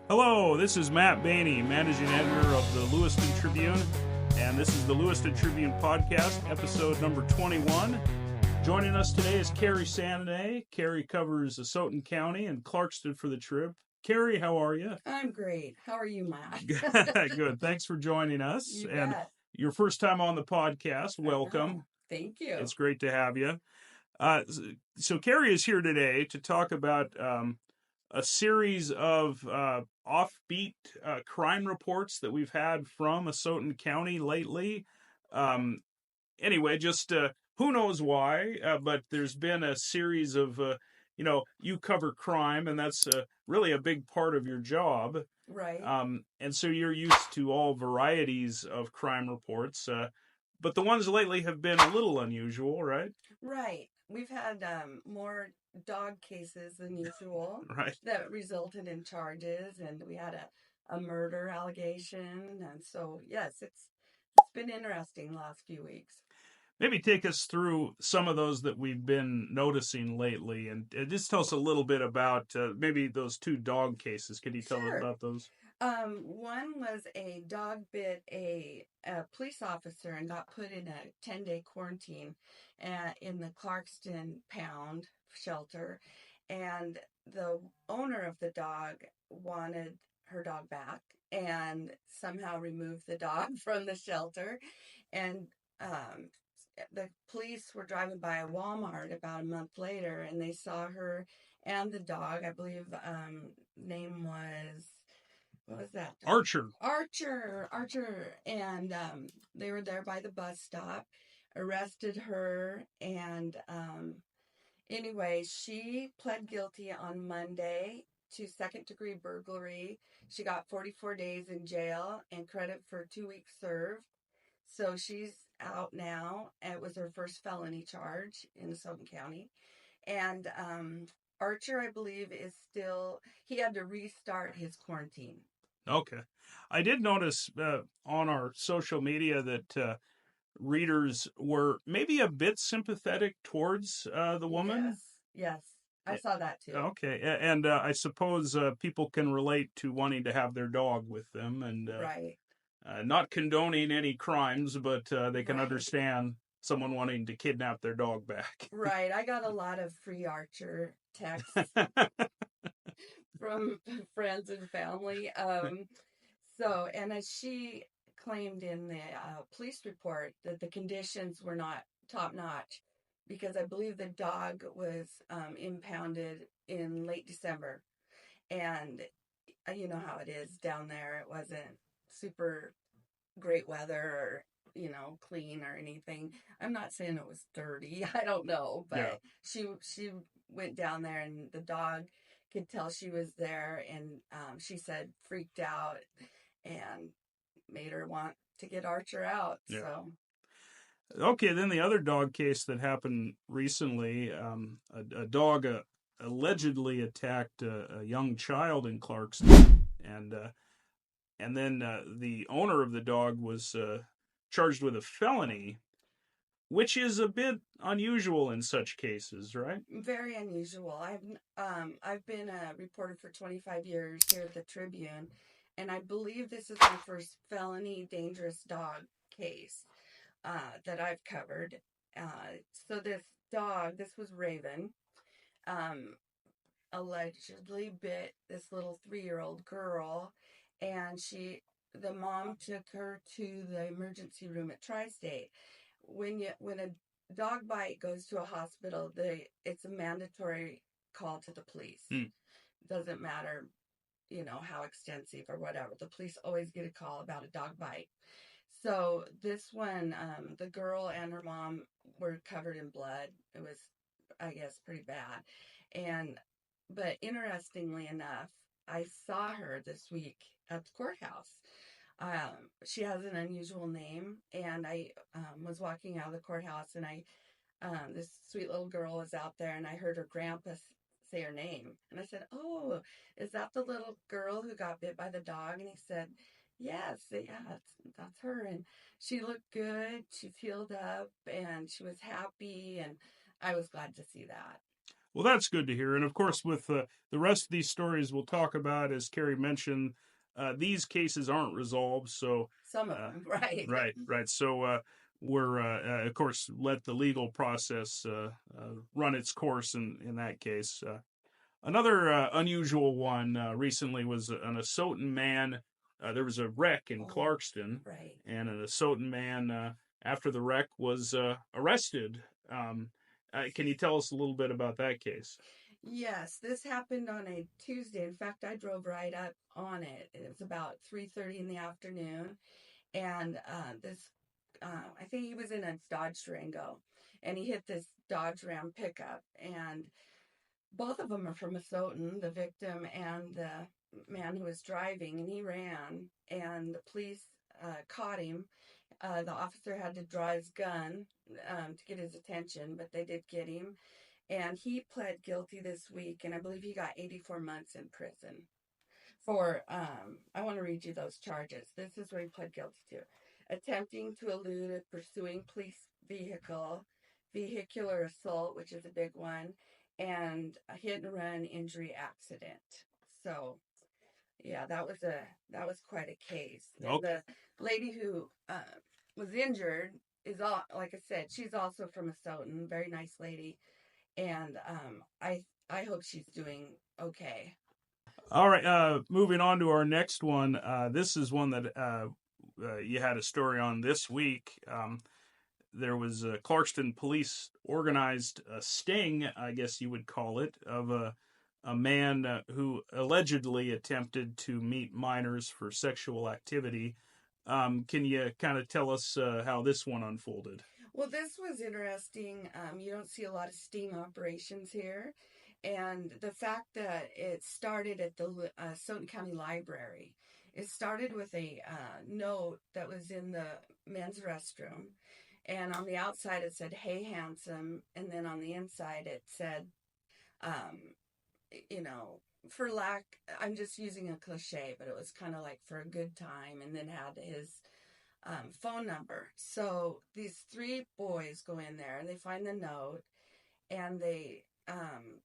Hello, this is Matt Baney, managing editor of the Lewiston Tribune, and this is the Lewiston Tribune podcast, episode number 21. Joining us today is Kerri Sandaine. Kerri covers Asotin County and Clarkston for the Trib. Kerri, how are you? I'm great. How are you, Matt? Good. Thanks for joining us. You and bet. Your first time on the podcast. Welcome. Thank you. It's great to have you. So Kerri is here today to talk about a series of offbeat crime reports that we've had from Asotin County lately. Anyway, just who knows why, but there's been a series of, you cover crime, and that's really a big part of your job. Right. And so you're used to all varieties of crime reports, but the ones lately have been a little unusual, right? Right. We've had more dog cases than usual Right. that resulted in charges, and we had a murder allegation, and so yes, it's been interesting the last few weeks. Maybe take us through some of those that we've been noticing lately, and just tell us a little bit about maybe those two dog cases. Can you tell us about those? One was a dog bit a police officer and got put in a 10-day quarantine in the Clarkston Pound shelter, and the owner of the dog wanted her dog back and somehow removed the dog from the shelter. And the police were driving by a Walmart about a month later, and they saw her and the dog. I believe name was, what was that? Archer. And they were there by the bus stop, arrested her, and anyway, she pled guilty on Monday to second-degree burglary. She got 44 days in jail and credit for 2 weeks served. So she's out now. It was her first felony charge in Asotin County. And Archer, I believe, he had to restart his quarantine. Okay. I did notice on our social media that readers were maybe a bit sympathetic towards the woman. Yes. I saw that too. Okay. And I suppose people can relate to wanting to have their dog with them, and right. Not condoning any crimes, but they can understand someone wanting to kidnap their dog back. Right. I got a lot of free Archer texts from friends and family. And as she claimed in the police report that the conditions were not top notch, because I believe the dog was impounded in late December, and you know how it is down there. It wasn't super great weather or clean or anything. I'm not saying it was dirty. I don't know, but she went down there, and the dog could tell she was there, and she said freaked out and made her want to get Archer out. Yeah. So. Okay, then the other dog case that happened recently, a dog allegedly attacked a young child in Clarkston, and then the owner of the dog was charged with a felony, which is a bit unusual in such cases, right? Very unusual. I've been a reporter for 25 years here at the Tribune, and I believe this is my first felony dangerous dog case that I've covered. So this was Raven, allegedly bit this little 3-year-old girl, and the mom took her to the emergency room at Tri-State. When a dog bite goes to a hospital, it's a mandatory call to the police. Doesn't matter, how extensive or whatever. The police always get a call about a dog bite. So this one, the girl and her mom were covered in blood. It was, I guess, pretty bad. But interestingly enough, I saw her this week at the courthouse. She has an unusual name, and I was walking out of the courthouse, and this sweet little girl was out there, and I heard her grandpa say her name, and I said, "Oh, is that the little girl who got bit by the dog?" And he said, "Yes, that's her." And she looked good. She's healed up, and she was happy, and I was glad to see that. Well, that's good to hear. And of course, with the rest of these stories we'll talk about, as Kerri mentioned, these cases aren't resolved. So, Some of them, right. right. So, we're, of course, let the legal process run its course in that case. Another unusual one recently was an Asotin man. There was a wreck in Clarkston, right. and an Asotin man, after the wreck, was arrested. Can you tell us a little bit about that case? Yes, this happened on a Tuesday. In fact, I drove right up on it. It was about 3:30 in the afternoon, and I think he was in a Dodge Durango, and he hit this Dodge Ram pickup, and both of them are from Asotin, the victim and the man who was driving, and he ran, and the police caught him. The officer had to draw his gun to get his attention, but they did get him. And he pled guilty this week, and I believe he got 84 months in prison for, I want to read you those charges. This is what he pled guilty to. Attempting to elude a pursuing police vehicle, vehicular assault, which is a big one, and a hit and run injury accident. So, yeah, that was quite a case. Okay. And the lady who was injured is all, like I said, she's also from Asotin, very nice lady, and I hope she's doing okay. All right, moving on to our next one. This is one that you had a story on this week. There was Clarkston police organized a sting, I guess you would call it, of a man who allegedly attempted to meet minors for sexual activity. Can you kind of tell us how this one unfolded? Well, this was interesting. You don't see a lot of sting operations here. And the fact that it started at the Asotin County Library, it started with a note that was in the men's restroom. And on the outside it said, "Hey, handsome." And then on the inside it said, you know, for lack, I'm just using a cliche, but it was kind of like for a good time, and then had his phone number. So these three boys go in there, they find the note, and they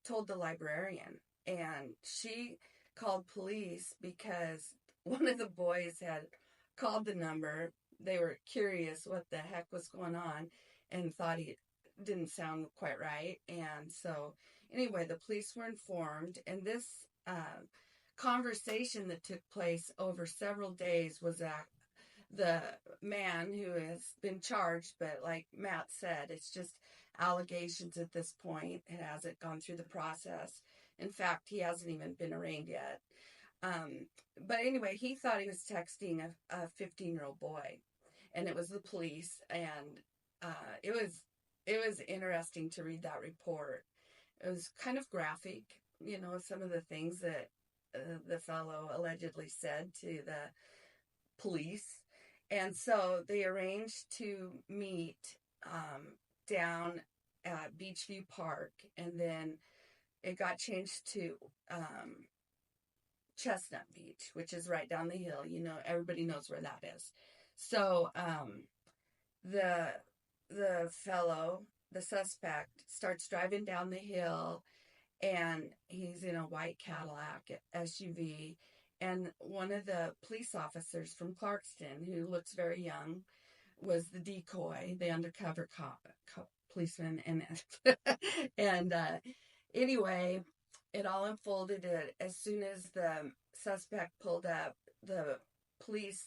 told the librarian, and she called police because one of the boys had called the number. They were curious what the heck was going on and thought he didn't sound quite right. And so anyway, the police were informed, and this conversation that took place over several days was that the man who has been charged, but like Matt said, it's just allegations at this point. It hasn't gone through the process. In fact, he hasn't even been arraigned yet. But anyway, he thought he was texting a 15-year-old boy, and it was the police. And it was interesting to read that report. It was kind of graphic, some of the things that the fellow allegedly said to the police. And so they arranged to meet down at Beachview Park, and then it got changed to Chestnut Beach, which is right down the hill. Everybody knows where that is. So the fellow, the suspect, starts driving down the hill, and he's in a white Cadillac SUV. And one of the police officers from Clarkston, who looks very young, was the decoy, the undercover policeman. And anyway, it all unfolded as soon as the suspect pulled up. The police,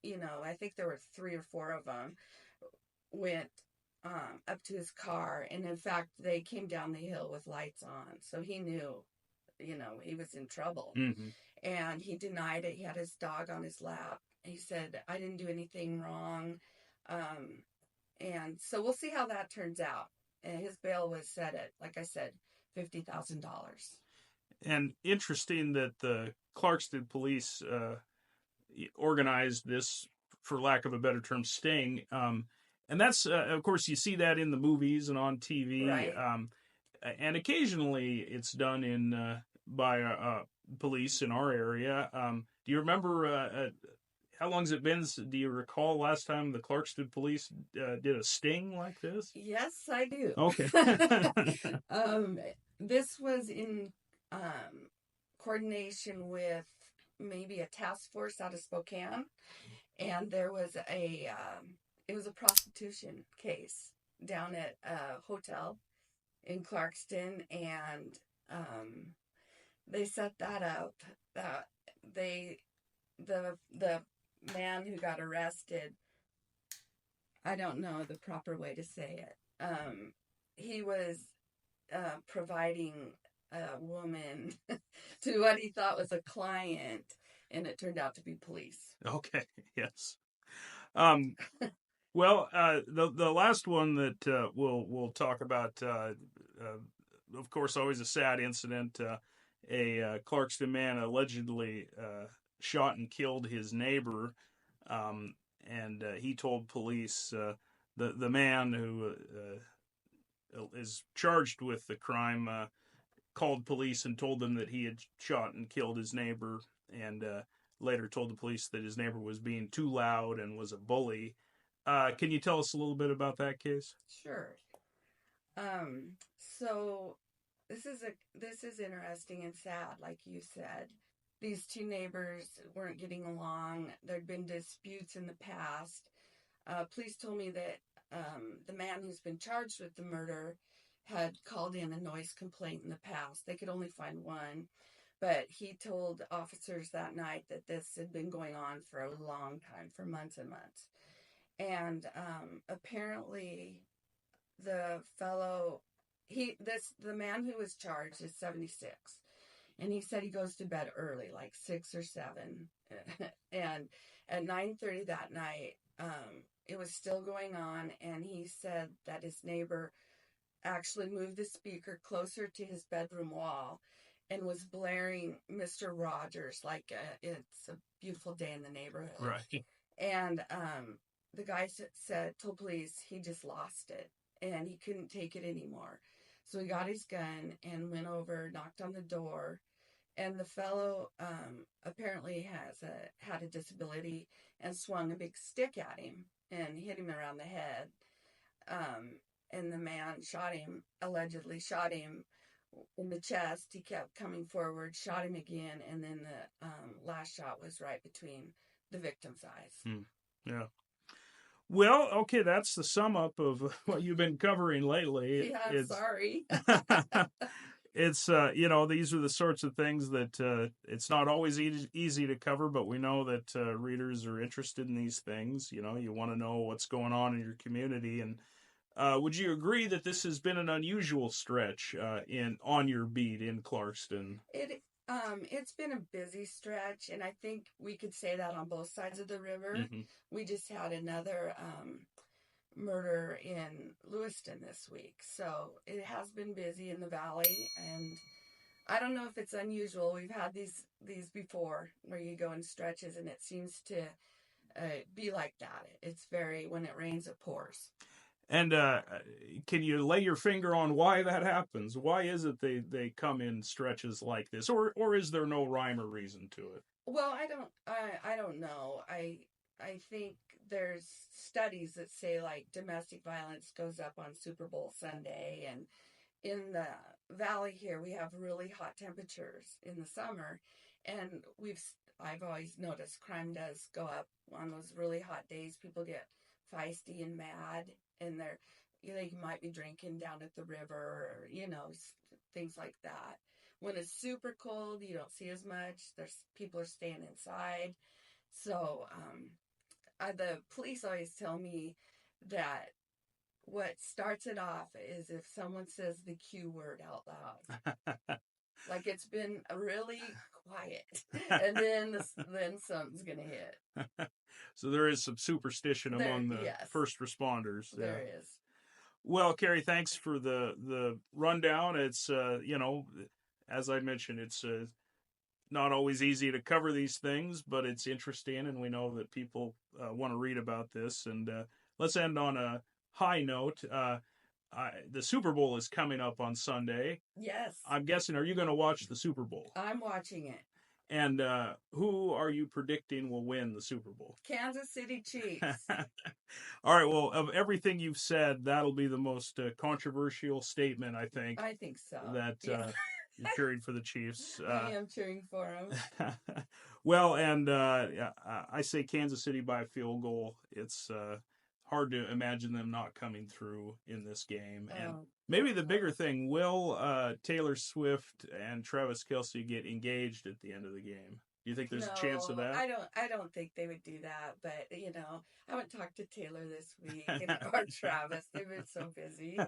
I think there were 3 or 4 of them, went up to his car. And in fact, they came down the hill with lights on. So he knew, he was in trouble. Mm-hmm. And he denied it. He had his dog on his lap. He said, "I didn't do anything wrong." And so we'll see how that turns out. And his bail was set at, like I said, $50,000. And interesting that the Clarkston police organized this, for lack of a better term, sting. And that's, of course, you see that in the movies and on TV. Right. And occasionally it's done by police in our area. Do you remember how long has it been? Do you recall last time the Clarkston police did a sting like this? Yes, I do. Okay. This was in coordination with maybe a task force out of Spokane, and there was it was a prostitution case down at a hotel in Clarkston, and they set that up. That they the man who got arrested, I don't know the proper way to say it. He was providing a woman to what he thought was a client, and it turned out to be police. Okay, yes. Well, the last one that we'll talk about, of course, always a sad incident. A Clarkston man allegedly shot and killed his neighbor, and he told police, the man who is charged with the crime called police and told them that he had shot and killed his neighbor, and later told the police that his neighbor was being too loud and was a bully. Can you tell us a little bit about that case? Sure. So this is interesting and sad, like you said. These two neighbors weren't getting along. There'd been disputes in the past. Police told me that the man who's been charged with the murder had called in a noise complaint in the past. They could only find one, but he told officers that night that this had been going on for a long time, for months and months. And apparently the the man who was charged is 76, and he said he goes to bed early, like 6 or 7, and at 9:30 that night, it was still going on, and he said that his neighbor actually moved the speaker closer to his bedroom wall and was blaring Mr. Rogers, like it's a beautiful day in the neighborhood. Right. And the guy told police he just lost it and he couldn't take it anymore. So he got his gun and went over, knocked on the door, and the fellow apparently had a disability and swung a big stick at him and hit him around the head. And the man allegedly shot him in the chest. He kept coming forward, shot him again, and then the last shot was right between the victim's eyes. Yeah. Well, okay, that's the sum up of what you've been covering lately. Yeah, I'm sorry. It's, these are the sorts of things that it's not always easy to cover, but we know that readers are interested in these things. You want to know what's going on in your community. And would you agree that this has been an unusual stretch on your beat in Clarkston? It's been a busy stretch, and I think we could say that on both sides of the river. Mm-hmm. We just had another murder in Lewiston this week, so it has been busy in the valley, and I don't know if it's unusual. We've had these before where you go in stretches, and it seems to be like that. It's when it rains, it pours. And can you lay your finger on why that happens? Why is it they come in stretches like this, or is there no rhyme or reason to it? Well, I don't know. I think there's studies that say like domestic violence goes up on Super Bowl Sunday, and in the valley here we have really hot temperatures in the summer, and I've always noticed crime does go up on those really hot days. People get feisty and mad, and they might be drinking down at the river, or things like that. When it's super cold, you don't see as much. People are staying inside. So the police always tell me that what starts it off is if someone says the Q word out loud. Like it's been really quiet, and then something's gonna hit. So there is some superstition among the first responders. There is. Well, Kerri, thanks for the rundown. It's as I mentioned, it's not always easy to cover these things, but it's interesting, and we know that people want to read about this. And let's end on a high note. The Super Bowl is coming up on Sunday. Yes. I'm guessing, are you going to watch the Super Bowl? I'm watching it. And who are you predicting will win the Super Bowl? Kansas City Chiefs. All right. Well, of everything you've said, that'll be the most controversial statement, I think. I think so. That you're cheering for the Chiefs. I am cheering for them. Well, and I say Kansas City by a field goal. It's hard to imagine them not coming through in this game. And maybe the bigger thing, will Taylor Swift and Travis Kelce get engaged at the end of the game? Do you think there's a chance of that? I don't think they would do that. But, I haven't talked to Taylor this week or Travis. They've been so busy.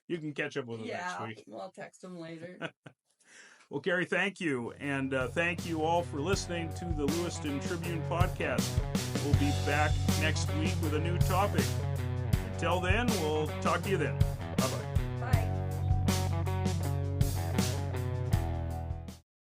You can catch up with them next week. Yeah, I'll text them later. Well, Kerri, thank you. And thank you all for listening to the Lewiston Tribune podcast. We'll be back next week with a new topic. Until then, we'll talk to you then.